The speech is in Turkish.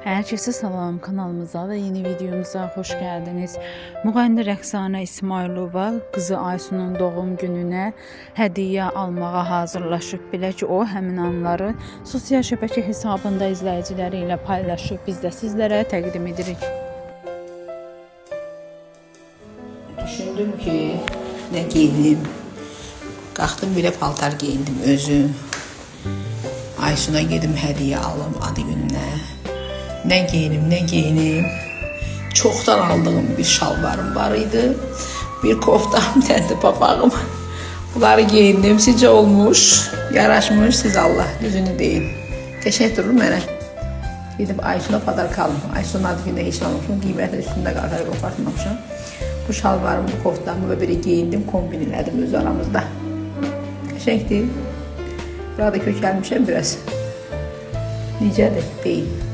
Herkese salam, kanalımıza ve yeni videomuza hoş geldiniz. Müğənni Rəqsanə İsmailova kızı Aysunun doğum gününe hediye almağa hazırlaşıb. Belə ki, o həmin anları sosial şəbəkə hesabında izləyiciləri ilə paylaşıb. Biz də sizlərə təqdim edirik. Düşündüm ki, ne giydim. Qalxdım bile paltar giyindim özüm. Aysun'a gedim hediye alım adı gününe. Ne giyinim. Çoktan aldığım bir şalvarım var idi. Bir koftam, bir tane de papağım. Bunları giyindim. Sizce olmuş, yaraşmış. Siz Allah düzünü deyin. Qəşəng durur mənə. Gidip Aysun'a padar kalım. Aysun'un adı gününe hiç almışım. Qiymətli üstünde qalqarı qopartmamışım. Bu şalvarımı, koftamı ve böyle giyindim, kombinlədim öz aramızda. Qəşəngdir. Burada kökəlmişəm biraz. Necədir? Deyin.